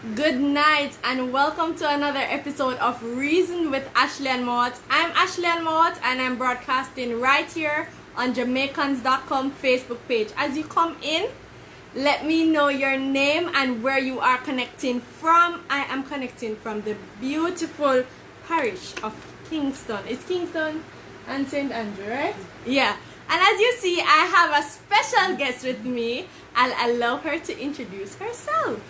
Good night and welcome to another episode of Reason with Ashleigh-Ann Mowatt. I'm Ashleigh-Ann Mowatt and I'm broadcasting right here on Jamaicans.com Facebook page. As you come in, let me know your name and where you are connecting from. I am connecting from the beautiful parish of Kingston. It's Kingston and St. Andrew, right? Yeah. And as you see, I have a special guest with me. I'll allow her to introduce herself.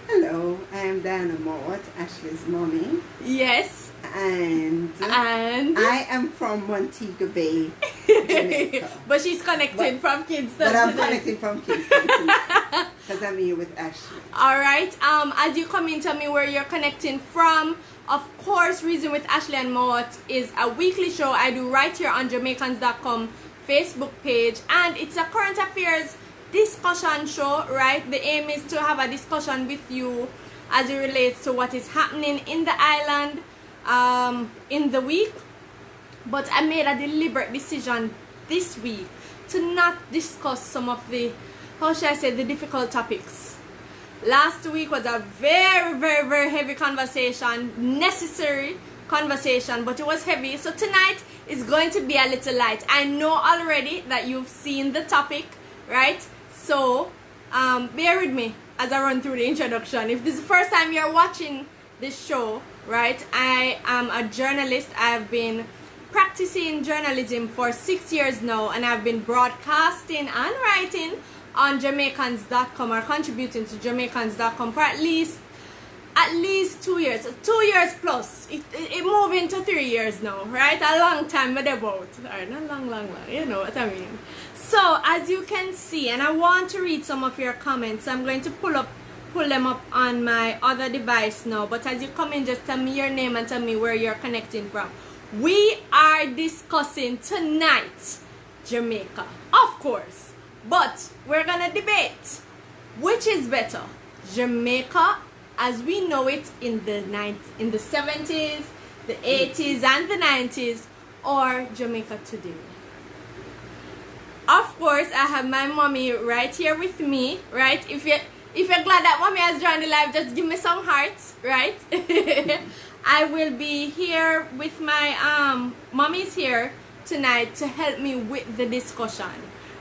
Hello, I am Diana Mowatt, Ashleigh's mommy. Yes. And I am from Montego Bay, Jamaica. But she's connecting from Kingston. But I'm connecting from Kingston because I'm here with Ashleigh. Alright, as you come in, tell me where you're connecting from. Of course, Reason with Ashleigh-Ann Mowatt is a weekly show I do right here on Jamaicans.com Facebook page. And it's a current affairs discussion show, right? The aim is to have a discussion with you as it relates to what is happening in the island in the week. But I made a deliberate decision this week to not discuss some of the, how should I say, the difficult topics. Last week was a very heavy conversation, necessary conversation, but it was heavy. So tonight is going to be a little light. I know already that you've seen the topic, right? So bear with me as I run through the introduction. If this is the first time you're watching this show, right, I am a journalist. I've been practicing journalism for 6 years now, and I've been broadcasting and writing on Jamaicans.com or contributing to Jamaicans.com for at least 2 years. 2 years plus. It moved into 3 years now, right? A long time but about. Or not long, you know what I mean. So as you can see, and I want to read some of your comments, I'm going to pull them up on my other device now. But as you come in, just tell me your name and tell me where you're connecting from. We are discussing tonight Jamaica, of course, but we're gonna debate which is better, Jamaica as we know it in the 70's, the 80's and the 90's, or Jamaica today. Of course, I have my mommy right here with me, right? If you're glad that mommy has joined the live, just give me some hearts, right? I will be here with my mommy's here tonight to help me with the discussion,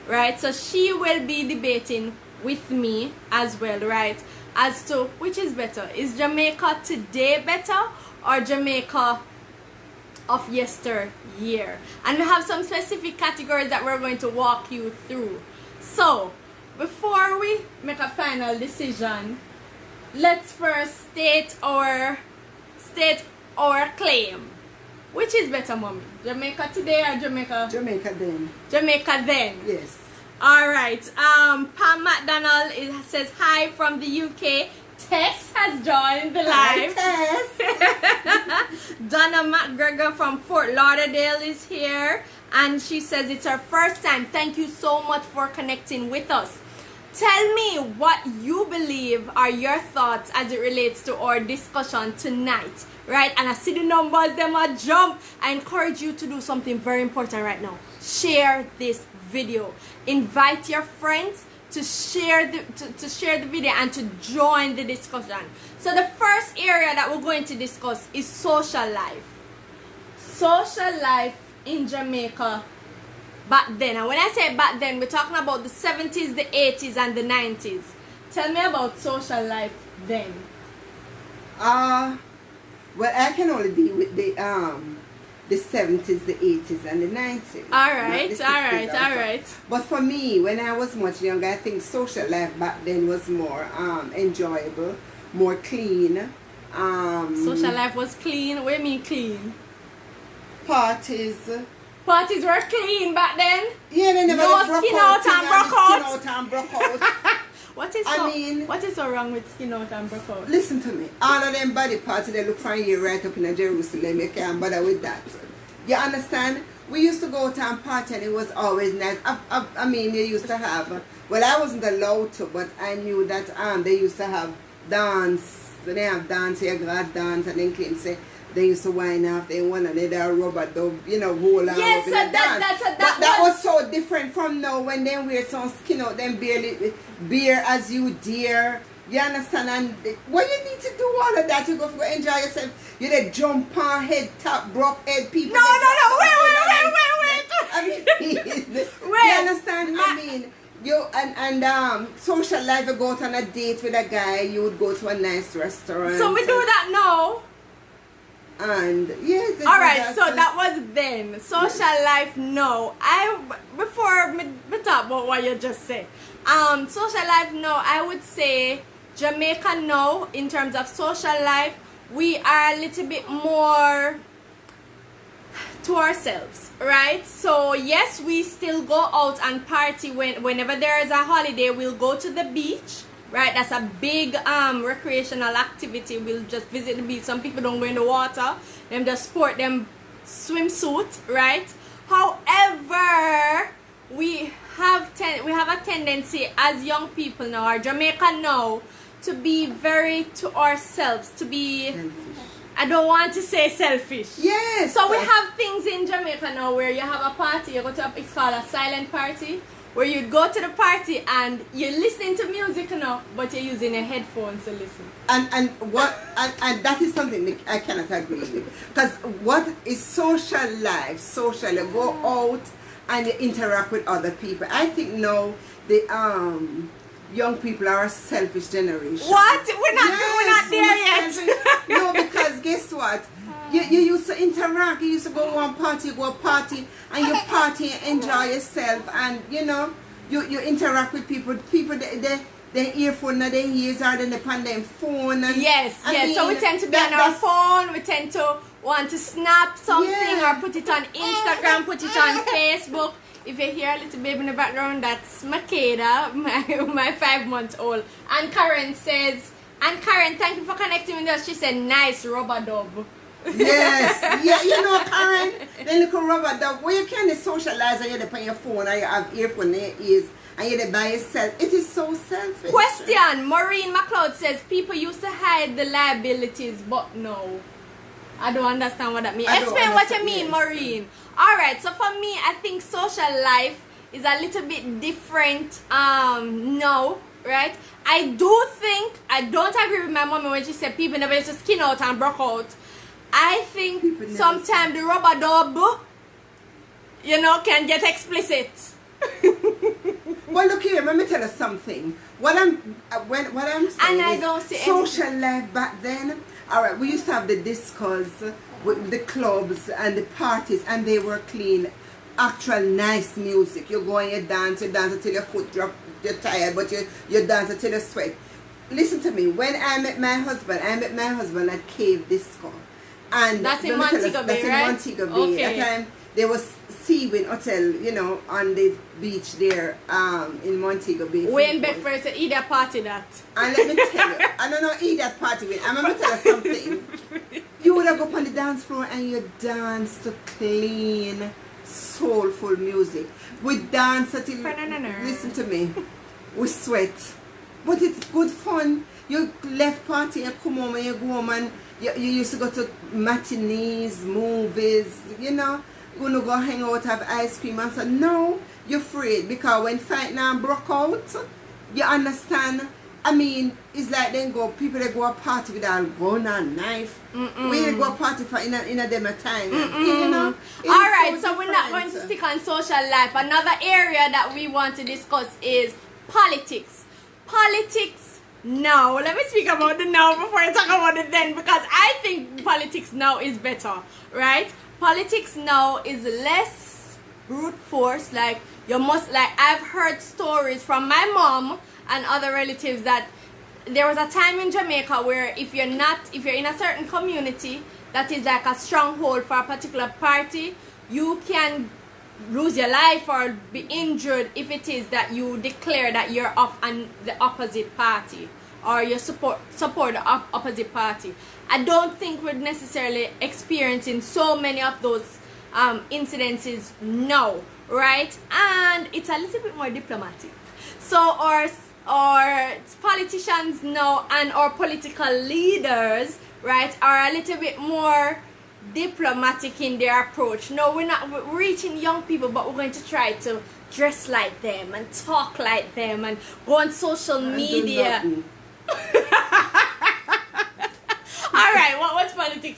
right? So she will be debating with me as well, right? As to which is better. Is Jamaica today better or Jamaica of yesteryear? And we have some specific categories that we're going to walk you through. So before we make a final decision, let's first state our claim. Which is better, mommy? Jamaica today or Jamaica? Jamaica then. Jamaica then. Yes. Alright, Pam McDonald says hi from the UK. Tess has joined the live. Hi, Tess. Donna McGregor from Fort Lauderdale is here, and she says it's her first time. Thank you so much for connecting with us. Tell me what you believe are your thoughts as it relates to our discussion tonight, right? And I see the numbers, them a jump. I encourage you to do something very important right now. Share this video. Invite your friends to share the video and to join the discussion. So the first area that we're going to discuss is social life. Social life in Jamaica back then. And when I say back then, we're talking about the 70's, the 80's and the 90's. Tell me about social life then. Well, I can only deal with the 70's, the 80's and the 90's. Alright. But for me, when I was much younger, I think social life back then was more enjoyable, more clean. Social life was clean. What do you mean clean? Parties were clean back then? Yeah, they never no skin out and broke out. What is so wrong with skin out and broke out? Listen to me. All of them body parts, they look fine here right up in Jerusalem. You can't bother with that. You understand? We used to go to and party and it was always nice. I mean, they used to have, well, I wasn't allowed to, but I knew that they used to have dance. They have dance here, grass dance, and then came say, they used to wind off, they one another rubber dub, hold on. Yes, so that was so different from now when they wear some skin out, them beer as you dare, You understand? And what you need to do all of that, you go for enjoy yourself. You dey jump on head top, broke head people. No, wait. I mean, you understand? I mean, you and social life, you go out on a date with a guy, you would go to a nice restaurant. So we do that now. And yes. Alright, so that was then. Social life, no. Before me talk about what you just said. Social life, no. I would say Jamaica, no. In terms of social life, we are a little bit more to ourselves, right? So yes, we still go out and party whenever there is a holiday. We'll go to the beach, right? That's a big recreational activity. We'll just visit the beach. Some people don't go in the water, them just sport them swimsuit, right? However, we have a tendency as young people now, or Jamaica now, to be very to ourselves, to be selfish. I don't want to say selfish. Yes. So we have things in Jamaica now where you have a party, you go to it's called a silent party, where you go to the party and you're listening to music now, but you're using your headphones to listen. And that is something I cannot agree with. Because what is social life? Social, you go out and you interact with other people. I think now the young people are a selfish generation. What? We're not there yet. No, because guess what? You used to interact. You used to go to one party, and you party and enjoy yourself, and you interact with people. People they earphone in their ears, or then on their phone. And, yes. So we tend to be on our phone. We tend to want to snap something or put it on Instagram, put it on Facebook. If you hear a little baby in the background, that's Makeda, my 5-month-old. And Karen, thank you for connecting with us. She said, nice rubber dub. Yes, yeah, Karen, then look at rubber dub. Where you can socialize and you're on your phone or you have earphone in your ears and you're there by yourself. It is so selfish. Question, Maureen McLeod says, people used to hide the liabilities, but no. I don't understand what that means. Explain what you mean, Maureen. Alright, so for me, I think social life is a little bit different now, right? I don't agree with my mommy when she said people never used to skin out and broke out. I think sometimes the rubber dub, can get explicit. Well, look here, let me tell you something. What I'm saying is social life back then. Alright, we used to have the discos with the clubs and the parties, and they were clean, actual nice music. You go and you dance until your foot drop, you're tired, but you dance until you sweat. Listen to me, when I met my husband at Cave Disco. And that's in Montego Bay, right? That's in Montego Bay. Okay. At the time, there was Seawind Hotel, on the beach there in Montego Bay. Wayne Beckford said, eat that party that. And let me tell you, I don't know, eat that party with. I'm going to tell you something. You would have go up on the dance floor and you dance to clean, soulful music. We dance until, listen to me, we sweat. But it's good fun. You left party and come home and you go home and you used to go to matinees, movies, going to go hang out, have ice cream, and so no, you're afraid because when fight now broke out, you understand. I mean, it's like people that go a party with a gun and knife. We go a party for in a them a time. Alright, so we're not going to stick on social life. Another area that we want to discuss is politics. Politics now. Let me speak about the now before I talk about the then, because I think politics now is better, right? Politics now is less brute force. I've heard stories from my mom and other relatives that there was a time in Jamaica where if you're in a certain community that is like a stronghold for a particular party, you can lose your life or be injured if it is that you declare that you're of the opposite party or you support the opposite party. I don't think we're necessarily experiencing so many of those incidences now, right? And it's a little bit more diplomatic. So our politicians now and our political leaders, right, are a little bit more diplomatic in their approach. No, we're not reaching young people, but we're going to try to dress like them and talk like them and go on social media.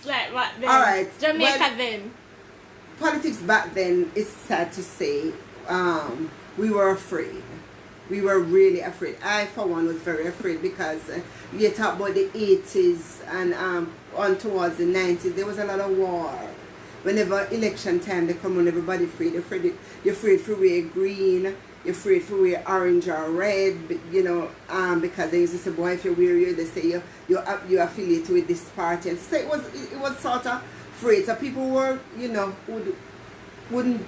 like back then? All right. Jamaica Well, then. politics back then, it's sad to say, we were afraid. We were really afraid. I, for one, was very afraid because you talk about the 80's and on towards the 90's, there was a lot of war. Whenever election time they come on, everybody afraid. You're afraid for wear green. You're afraid for wear orange or red. You know, because they used to say, boy, if you wear you, they say you're affiliated with this party. And so it was sort of afraid. So people were, you know, wouldn't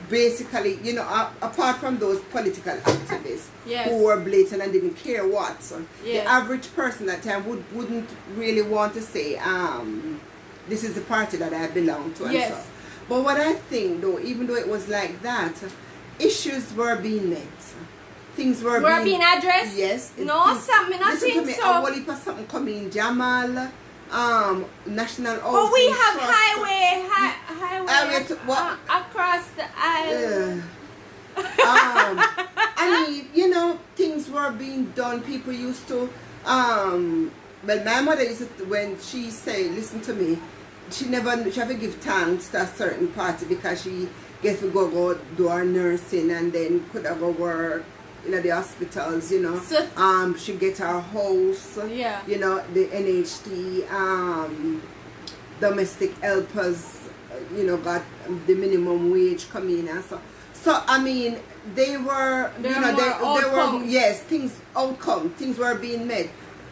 basically, you know, apart from those political activists Yes. who were blatant and didn't care what. So Yeah. the average person at that time wouldn't really want to say, this is the party that I belong to. And Yes. so. But what I think, though, even though it was like that, issues were being met. Things were being addressed? Yes. No, Sam, I listen to think me, so. a whole heap of something coming, Jamal, National Housing But we have Trust. highway to what? across the aisle. I mean, you know, things were being done. People used to, but my mother used to, when she say, listen to me, she have to give thanks to a certain party because she get to go do her nursing and then could have go work in the hospitals, you know. So, she get her house, yeah. you know, the NHT, domestic helpers, you know, got the minimum wage coming and so. So I mean, they were, There you know, were they were, outcomes. yes, things were being made.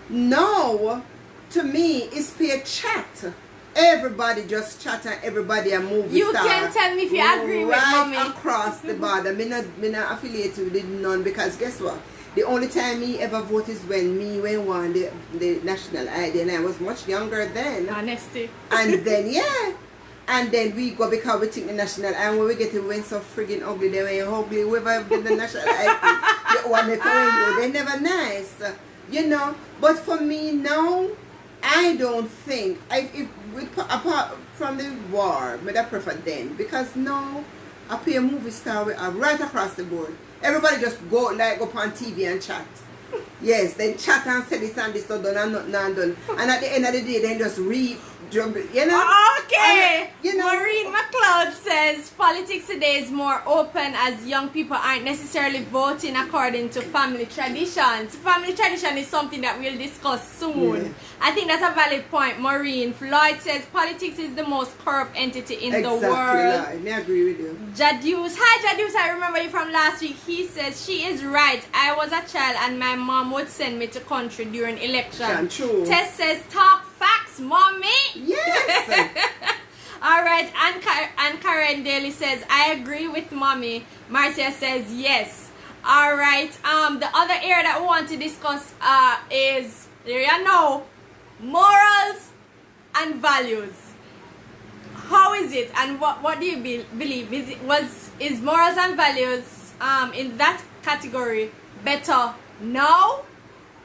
Now, to me, it's pure chat. Everybody just chat and everybody a movie You star. can tell me if you agree with mommy. Right across the border. Me not affiliated with none because guess what? The only time me ever vote is when won the national ID and I was much younger then. Honesty. And then yeah. And then we go because we think the national and when we get it when so friggin' ugly, they were ugly, whoever get the national ID, the one they never nice. You know. But for me now, I don't think apart from the war, but I prefer then because now I pay a movie star we have right across the board. Everybody just go up on TV and chat. Yes, then chat and say this and this so done and nothing and done. And at the end of the day, then just jump, you know. Okay. And, you know. Maureen McLeod says politics today is more open as young people aren't necessarily voting according to family traditions. Family tradition is something that we'll discuss soon. Yeah. I think that's a valid point, Maureen. Floyd says politics is the most corrupt entity in the world. Exactly, I agree with you. Jaduse, hi Jaduse, I remember you from last week. He says she is right. I was a child and my mom would send me to country during election. True. Tess says talk facts, mommy. Yes. All right, and Karen Daly says I agree with mommy. Marcia says yes. All right. The other area that we want to discuss is there you know, morals and values. How is it, and what do you believe? Is morals and values in that category better now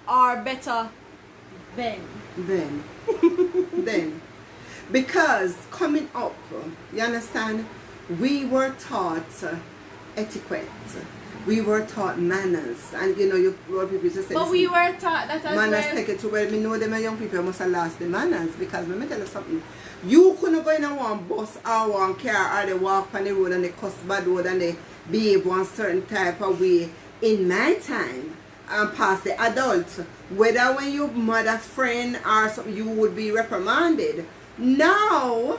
or better then? Then. Because coming up, you understand, we were taught etiquette. We were taught manners. And you know, people used to say, But we were taught that as manners well. take it to well, me know them young people must have lost the manners because let me tell you something. You couldn't go in a one bus or one car or they walk on the road and they cuss bad road and they behave one certain type of way in my time and past the adults. Whether when you mother friend or something you would be reprimanded. Now,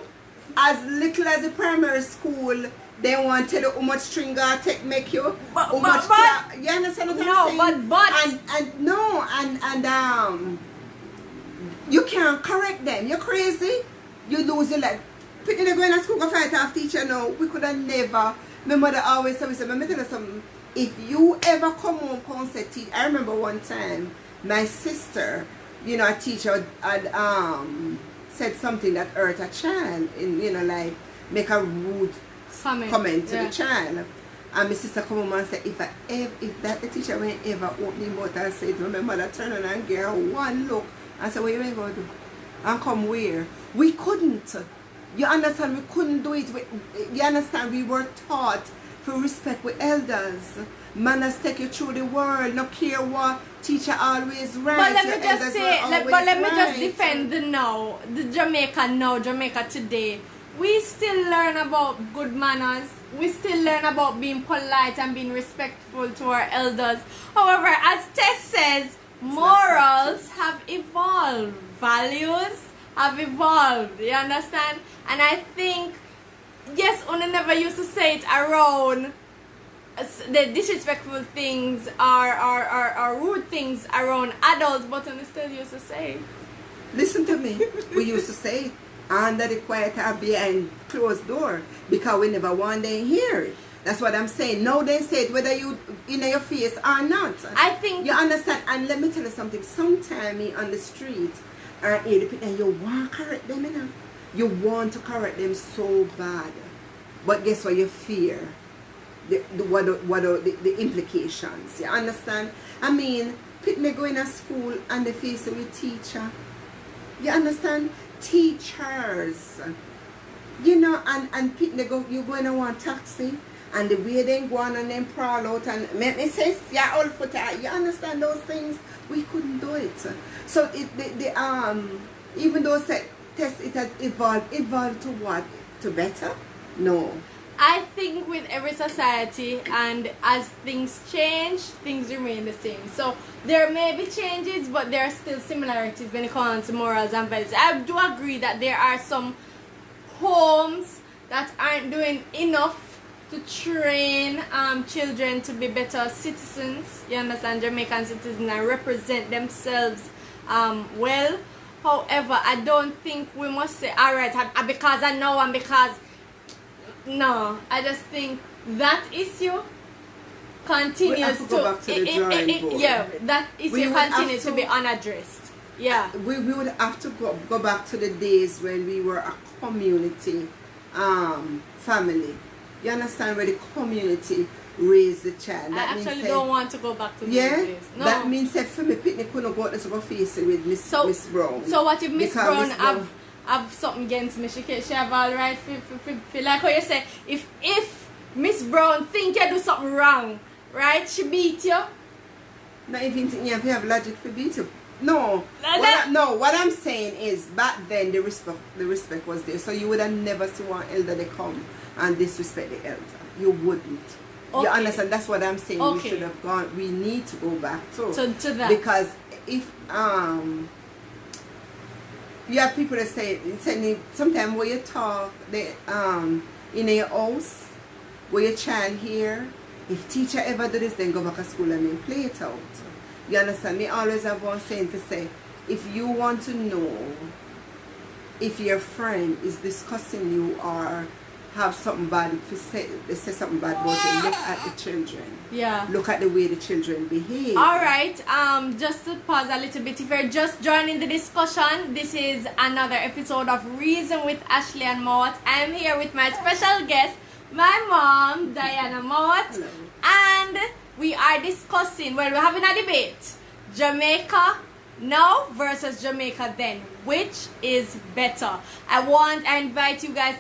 as little as the primary school, they want to tell you how much string God take make you. But, You understand what I'm saying? but You can't correct them. You're crazy. You lose your life. People going to school go fight off teacher now. We could have never. My mother always said, let me tell you something. If you ever come home and say teach, I remember one time my sister, you know, a teacher had said something that hurt a child, in, you know, like make a rude comment to the child. And my sister come home and said, if that the teacher won't ever open the mouth and say to my mother, turn on and give her one look and say, what you ain't going to do? And come where? We couldn't. You understand? We couldn't do it. You understand? We were taught to respect with elders. Manners take you through the world. No care what teacher always right. But let me your just elders say, were but let me always just right. defend the Jamaica now, Jamaica today. We still learn about good manners. We still learn about being polite and being respectful to our elders. However, as Tess says, morals have evolved. Values have evolved. You understand? And I think, yes, Una never used to say it around the disrespectful things or rude things around adults, but Una still used to say it. Listen to me. We used to say it under the quiet or behind closed door because we never want them hear it. That's what I'm saying. Now they say it whether you in your face or not. I think you understand. And let me tell you something. Sometimes on the street or and you want to correct them, you know. You want to correct them so bad, but guess what? You fear the implications. You understand? I mean, people going to school and they face with teacher. You understand? Teachers, you know, and people you going to want taxi, and the way they go on and then prowl out and make me say, yeah, all for that. You understand those things? We couldn't do it. So even though test it has evolved to what? To better? No. I think with every society and as things change, things remain the same. So there may be changes, but there are still similarities when it comes to morals and values. I do agree that there are some homes that aren't doing enough to train children to be better citizens. You understand? Jamaican citizens and represent themselves well. However, I don't think we must say, alright, because I know and because... No, I just think that issue continues to go back to the drawing board. Yeah, that issue continues to be unaddressed. Yeah. We would have to go back to the days when we were a community family. You understand, where the community raised the child. That I actually don't want to go back to those days. No. That means that for me, picnic couldn't go out and face it with Miss Brown. So what if Miss Brown have something against me? She have all right feel like how you say, if Miss Brown think you do something wrong, right, she beat you? Not even think you have logic to beat you. No. What I'm saying is back then the respect was there. So you would have never seen one elder they come and disrespect the elder. You wouldn't. Okay. You understand? That's what I'm saying. Okay. We should have gone. We need to go back to that. Because if you have people that say sometimes when you talk in your house where your child here, if teacher ever do this, then go back to school and then play it out. You understand? Me always have one saying to say, if you want to know if your friend is discussing you or have something bad to say, they say something bad about you, look at the children. Yeah. Look at the way the children behave. Alright, just to pause a little bit, if you're just joining the discussion, this is another episode of Reason with Ashleigh and Mowatt. I'm here with my special guest, my mom, Diana Mowatt. Hello. And we are discussing, we're having a debate, Jamaica now versus Jamaica then. Which is better? I invite you guys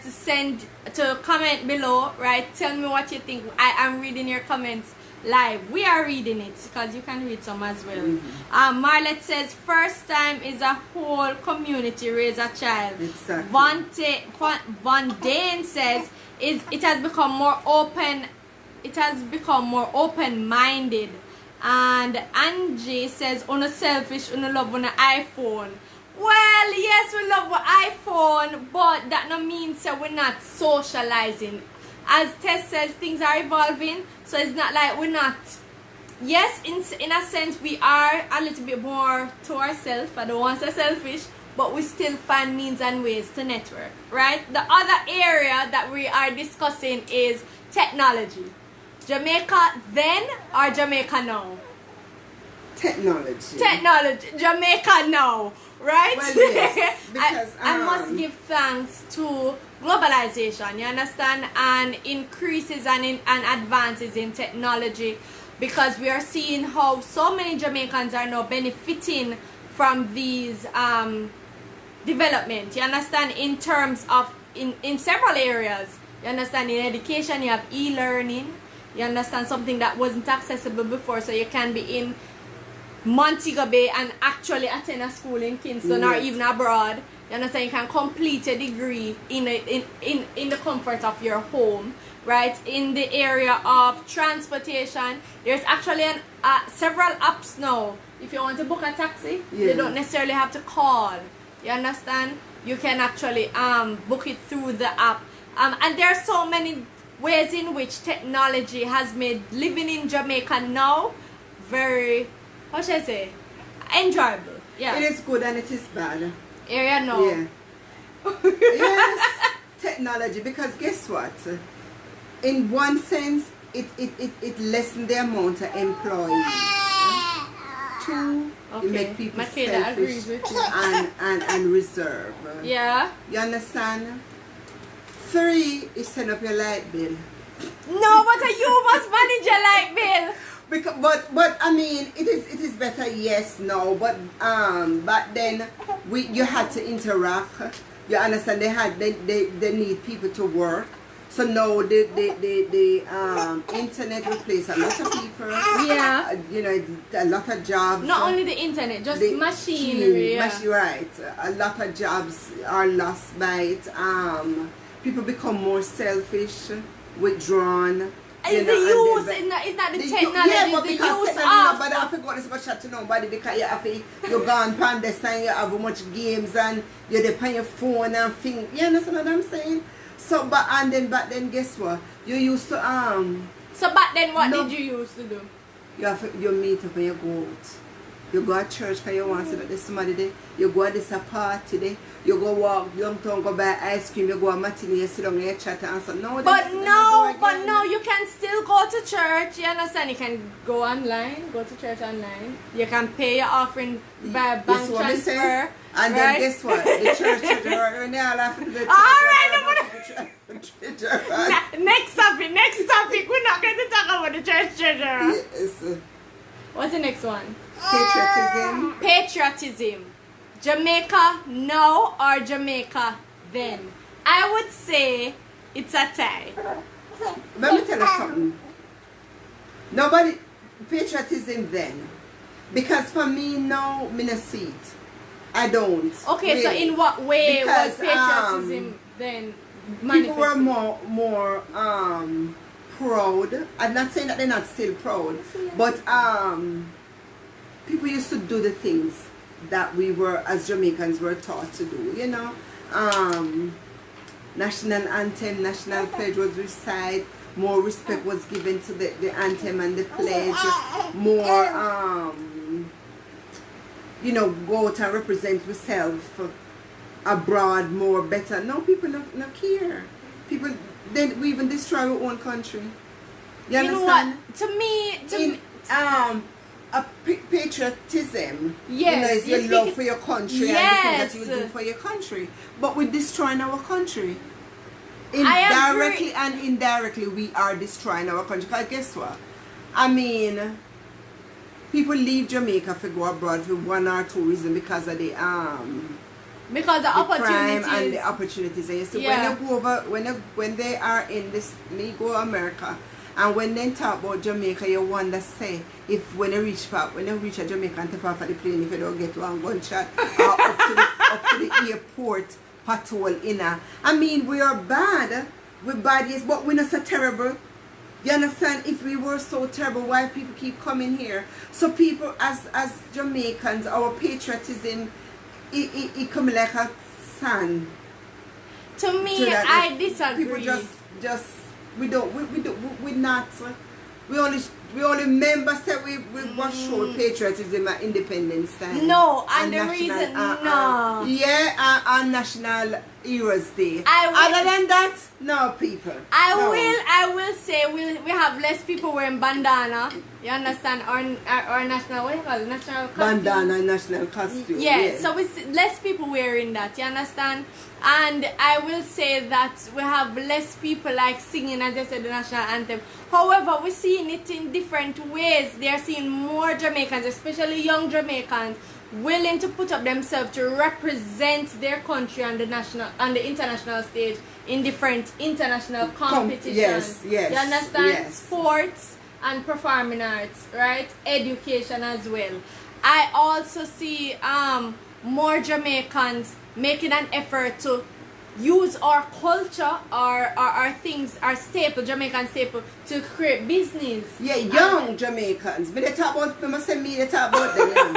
to comment below, right? Tell me what you think. I am reading your comments live. We are reading it because you can read some as well. Marlet says, first time is a whole community raise a child. Exactly. Von Dane says, it has become more open. It has become more open-minded. And Angie says, "Una selfish, una love una iPhone." Well, yes, we love our iPhone, but that no means that we're not socializing. As Tess says, things are evolving, so it's not like we're not. Yes, in a sense, we are a little bit more to ourselves. I don't want to say selfish, but we still find means and ways to network, right? The other area that we are discussing is technology. Jamaica then or Jamaica now? Technology. Jamaica now, right? Well, yes, because I must give thanks to globalization, you understand, and increases and advances in technology, because we are seeing how so many Jamaicans are now benefiting from these development, you understand, in terms of in several areas. You understand, in education you have e-learning. You understand, something that wasn't accessible before, so you can be in Montego Bay and actually attend a school in Kingston or Yes. even abroad. You understand? You can complete a degree in the comfort of your home, right? In the area of transportation, there's actually several apps now. If you want to book a taxi, you Yes. don't necessarily have to call. You understand? You can actually book it through the app. And there are so many ways in which technology has made living in Jamaica now very, how should I say, enjoyable. Yeah. It is good and it is bad. Area no. Yeah. Yes, technology, because guess what? In one sense, it lessens the amount of employees. Two, it make people Makeda agrees selfish with you. and reserve. Yeah. You understand? Three is send up your light bill. No, but you must manage your light bill. Because, but I mean, it is better, yes, no, but then you had to interact. You understand? They need people to work. So now the internet replaces a lot of people. Yeah. You know, a lot of jobs. Not only the internet, just the machinery. Yeah. Right. A lot of jobs are lost by it. People become more selfish, withdrawn. It's the use, it's not the technology, yeah, it's but the because use technology, of. but I forgot this much chat to nobody because you're gone pan this time, you have much games and you're there on your phone and things. You understand what I'm saying? So back then guess what? You used to So back then what did you used to do? you meet up and you go out. You go to church because you want to see that there's somebody there. You go to this party there. You go walk downtown, go buy ice cream, you go a matinee, you sit down and you chat and so no. But no, you can still go to church. You understand? You can go online, go to church online. You can pay your offering by bank transfer. And then guess what? The church when they all have to do the church. Alright, next topic. We're not going to talk about the church treasurer. Yes. What's the next one? Patriotism. Jamaica now or Jamaica then? I would say it's a tie. Let me tell you something. Nobody patriotism then. Because for me now, me not see it. I don't. Okay, really. so in what way Because, was patriotism then people were manifested? more proud. I'm not saying that they're not still proud, but people used to do the things that we were as Jamaicans were taught to do, you know. National anthem, national pledge was recited, more respect was given to the anthem and the pledge, more you know, go out and represent yourself abroad more better. No, people not care. People, then we even destroy our own country. You understand? know what? To me, patriotism, yes, you know, is your love for your country and the things that you do for your country. But we're destroying our country. Directly and indirectly, we are destroying our country. Because guess what? I mean, people leave Jamaica to go abroad for one or two reasons because of the opportunities crime and the opportunities. And you see, when they go over, when they are in this legal America, and when they talk about Jamaica, you wonder, say, if when they reach a Jamaica and take off of the plane, if you don't get one gunshot or up to the airport patrol inner. I mean, we are bad. We're bad, yes, but we're not so terrible. You understand? If we were so terrible, why people keep coming here? So people, as Jamaicans, our patriotism, it come like a sun. To me, I disagree. People just we only remember that we was show patriotism at Independence Day. No, and the reason no. On National Heroes Day. Other than that, no people. I will say we have less people wearing bandana. You understand? Or national, what do you call it? National costume. Bandana, national costume. Yeah, so we see less people wearing that. You understand? And I will say that we have less people like singing, as I said, the national anthem. However, we're seeing it in different ways. They are seeing more Jamaicans, especially young Jamaicans, willing to put up themselves to represent their country on the national, on the international stage in different international competitions. Yes. You understand? Yes. Sports and performing arts, right? Education as well. I also see more Jamaicans making an effort to use our culture, our things, our staple, Jamaican staple, to create business. Yeah, young Jamaicans. But they talk about, they talk about them.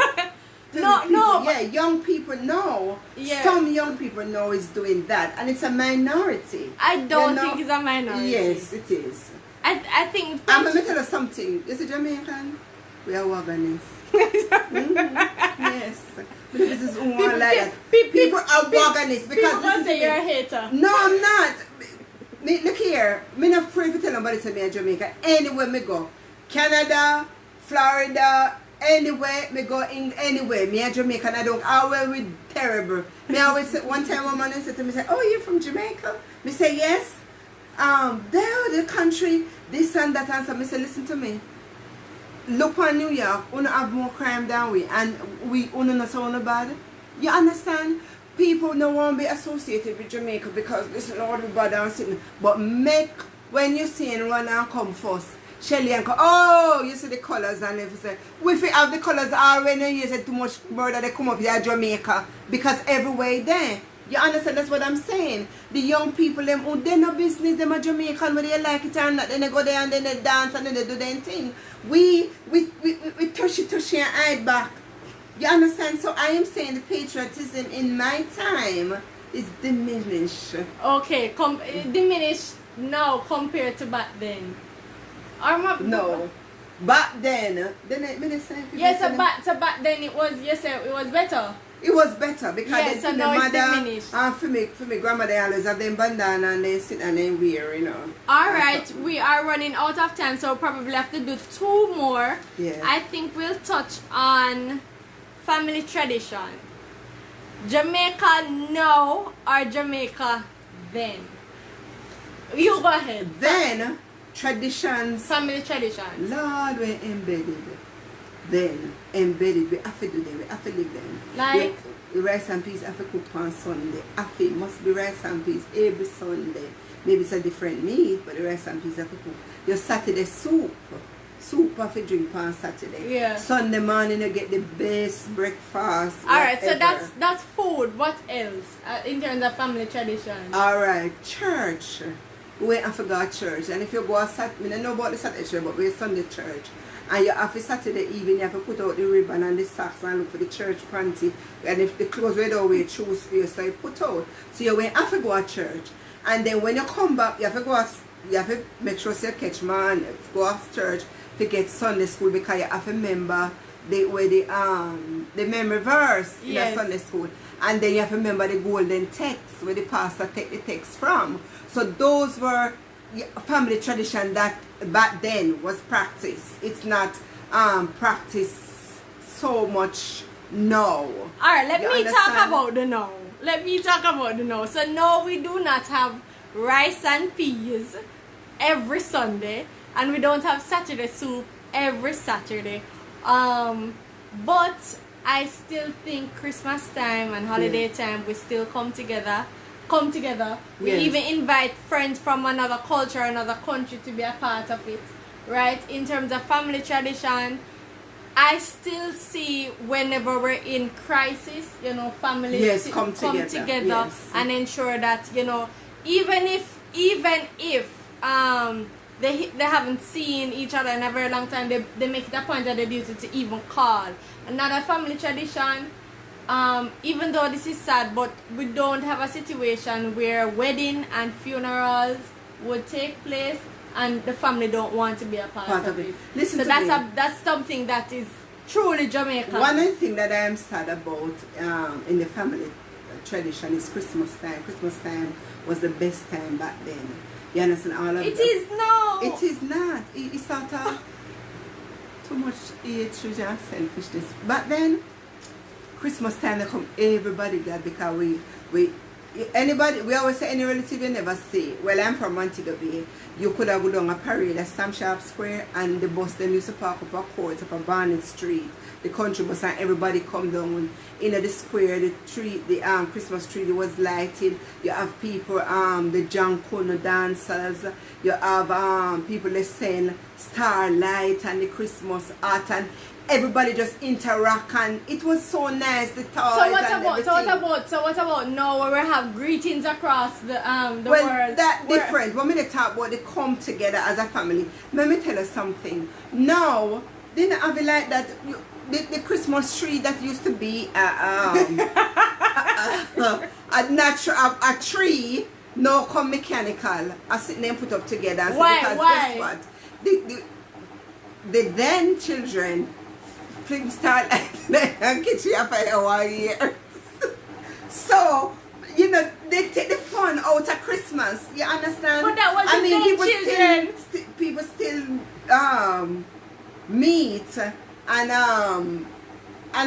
No. Yeah, young people know. Yeah. Some young people know is doing that, and it's a minority. I don't think it's a minority. Yes, it is. I think. I'm going to tell you something. Is it Jamaican? We are wagonist. Yes. This is like that. People are wagonist because people say you're a hater. No, I'm not. Look here. I'm not afraid to tell nobody to me in Jamaica. Anywhere me go, Canada, Florida, anywhere me go, anywhere. Me in Jamaica, and I don't always with terrible. Me always say, one time a man said to me, say, "Oh, you're from Jamaica?" Me say, "Yes." There, the country, this and that, and so. Me say, "Listen to me. Look on New York, we have more crime than we, and we not so bad. You understand? People don't want to be associated with Jamaica because listen, all the bad and sitting. But make when you see and run and come first, Shelly and come, oh, you see the colours and everything. We have the colours already. You said too much murder. They come up here Jamaica because everywhere there. You understand? That's what I'm saying. The young people, them who they no business, them are Jamaican, whether they like it or not, then they go there and then they dance and then they do their thing. We touchy and hide back. You understand? So I am saying the patriotism in my time is diminished. Okay, diminished now compared to back then. No. Back then yes, so back then it was, yes, it was better. It was better because yes, so the now mother it's diminished. For me grandmother they always have them bandana and they sit and they wear, you know. Alright, we are running out of time, so we'll probably have to do 2 more. Yeah. I think we'll touch on family tradition. Jamaica now or Jamaica then? You go ahead. Then traditions. Family traditions. Lord, we're embedded. Then embedded, we have to do them, we have to live them. Like the rice and peas have to cook on Sunday. Must be rice and peas every Sunday. Maybe it's a different meat, but the rice and peas have to cook. Your Saturday soup have to drink on Saturday. Yeah. Sunday morning you get the best breakfast. Alright, so that's food. What else in terms of family tradition? Alright, church. We have to go to church, and if you go Saturday, I don't know about the Saturday church, but we're Sunday church. And you have to Saturday evening, you have to put out the ribbon and the socks and look for the church panty. And if the clothes were don't wear, choose for you, so you put out. So you have to go to church. And then when you come back, you have to make sure you catch man, go off church to get Sunday school because you have to remember the memory verse in the Sunday school. And then you have to remember the golden text where the pastor take the text from. So those were family tradition that back then was practiced. It's not practiced so much now. Alright, let me talk about the now. So now we do not have rice and peas every Sunday, and we don't have Saturday soup every Saturday. But I still think Christmas time and holiday time we still come together. We even invite friends from another culture, another country to be a part of it, right? In terms of family tradition, I still see whenever we're in crisis, you know, families come together and ensure that, you know, even if they haven't seen each other in a very long time, they make it a point of their duty to even call. Another family tradition, even though this is sad, but we don't have a situation where wedding and funerals would take place and the family don't want to be a part of it. Listen so that's something that is truly Jamaican. One thing that I am sad about in the family tradition is Christmas time. Christmas time was the best time back then. You understand? All of it is now. It is not. It's sort of too much hatred and selfishness. But then Christmas time they come everybody glad because we always say any relative you never see. Well, I'm from Montego Bay. You could have go down a parade at Sam Sharp Square and the bus them used to park up a court up a Barnett Street. The country bus and everybody come down in the square, the tree, the Christmas tree was lighted. You have people, the John Kuno dancers. You have people that sing Starlight and the Christmas art, and everybody just interact, and it was so nice. The toys So what and about everything. so what about now where we have greetings across the Well, world? that different. When we talk about they come together as a family, let me tell you something. Now, didn't have it like that. The Christmas tree that used to be a tree, now come mechanical. I sit there and put up together. And Why? Because Why? guess what? The then children start like kitchen for our years. So, you know, they take the fun out of Christmas. You understand? But that was the then children. People still meet and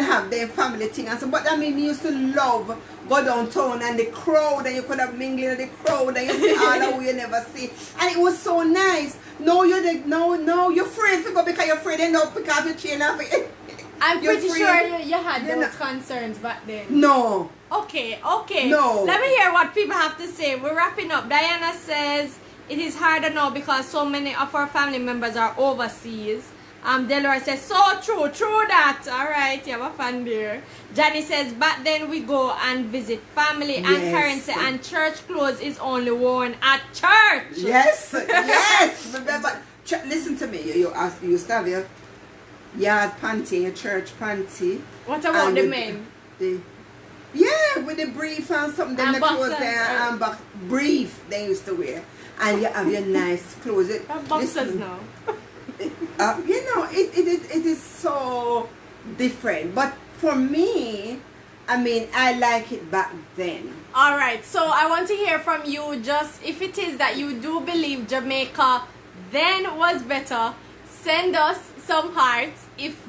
have their family thing and so. But I mean, we used to love go downtown and the crowd, and you could have mingled with the crowd and you see all that you never see, and it was so nice. No, you're afraid to go because you're afraid they don't pick up your chain off it. I'm pretty sure you had those concerns back then. No. Okay. No. Let me hear what people have to say. We're wrapping up. Diana says it is harder now because so many of our family members are overseas. Delora says, so true that. Alright, you have a fan there. Johnny says, back then we go and visit family and currency, and church clothes is only worn at church. Yes. But listen to me. You used to have your yard panty, your church panty. What about the men? With the brief and something. Then the clothes there and brief they used to wear. And you have your nice clothes. Boxers now. You know, it is so different. But for me, I mean, I like it back then. Alright, so I want to hear from you, just if it is that you do believe Jamaica then was better, send us some hearts. If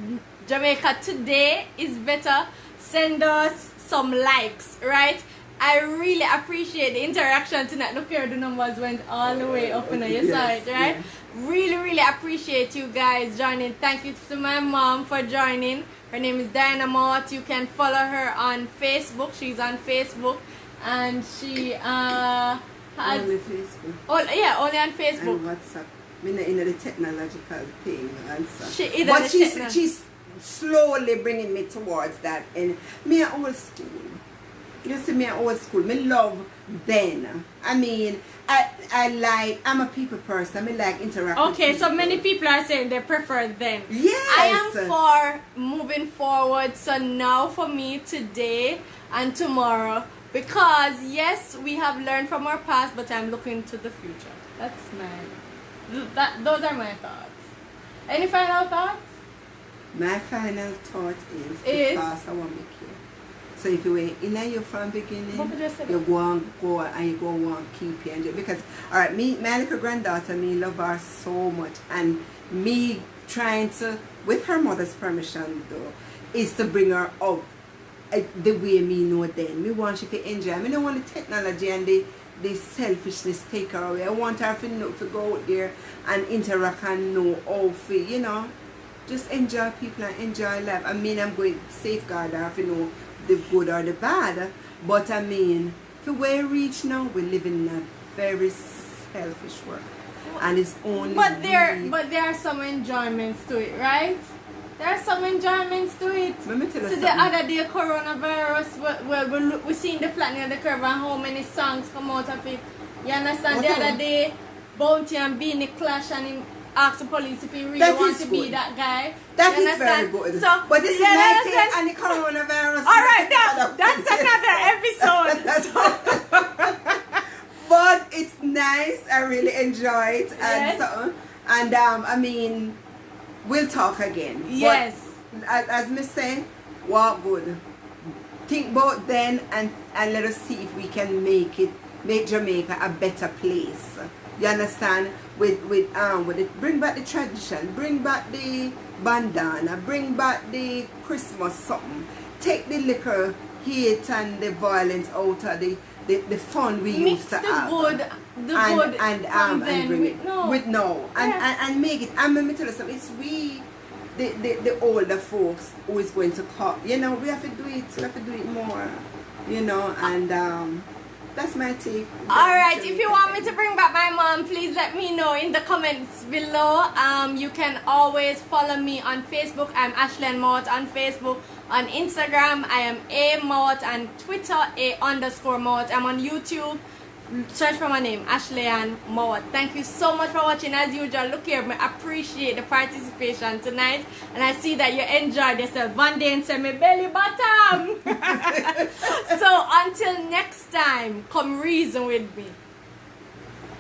Jamaica today is better, send us some likes, right? I really appreciate the interaction tonight. Look here, the numbers went all the way up on your side, right? Yes. Really appreciate you guys joining. Thank you to my mom for joining. Her name is Diana Mowatt. You can follow her on Facebook. She's on Facebook, and she has only Facebook. Oh yeah, only on Facebook. And WhatsApp. Me not in the technological thing and stuff. But she's slowly bringing me towards that. And me at old school. You see, me at old school. Me love then. I mean, I'm a people person. I like interacting. Okay, so many people are saying they prefer then. Yes. I am for moving forward. So now for me today and tomorrow, because yes, we have learned from our past, but I'm looking to the future. That's those are my thoughts. Any final thoughts? My final thought is because I want to make you. So if you were in your from beginning, you go and you go and keep you. Because, alright, my little granddaughter, me love her so much. And me trying to, with her mother's permission though, is to bring her up the way me know then. Me want she to enjoy. I don't want the technology and the selfishness take her away. I want her to go out there and interact and know how to, you know, just enjoy people and enjoy life. I mean, I'm going to safeguard her if you know the good or the bad, but I mean, for where we reach now, we live in a very selfish world, and it's only. But there are some enjoyments to it, right? There are some enjoyments to it. Let me tell you so something. The other day, coronavirus, we seen the flattening of the curve and how many songs come out of it. You understand? The other day, Bounty and Beanie clash and him ask the police if he really wants to be that guy. That is very good. So, but this is 19 and the coronavirus. Alright, that's another episode. But it's nice. I really enjoy it. And yes. I mean, we'll talk again. Yes. But as me say, walk good. Think about then and let us see if we can make Jamaica a better place. You understand? With it, bring back the tradition, bring back the bandana, bring back the Christmas something. Take the liquor, hate and the violence out of the fun we used to have. And bring it with no. And make it. And let me tell you something, it's we the older folks who is going to call. You know, we have to do it. We have to do it more. You know, and that's my take. Alright, if you want me to bring back my mom, please let me know in the comments below. You can always follow me on Facebook. I'm Ashleigh-Ann Mowatt on Facebook. On Instagram, I am A Mowatt, and Twitter, A_Mowatt. I'm on YouTube. Search for my name, Ashleigh-Ann Mowatt. Thank you so much for watching. As usual, look here, I appreciate the participation tonight, and I see that you enjoyed yourself. One day and say me belly bottom. So until next time, come reason with me.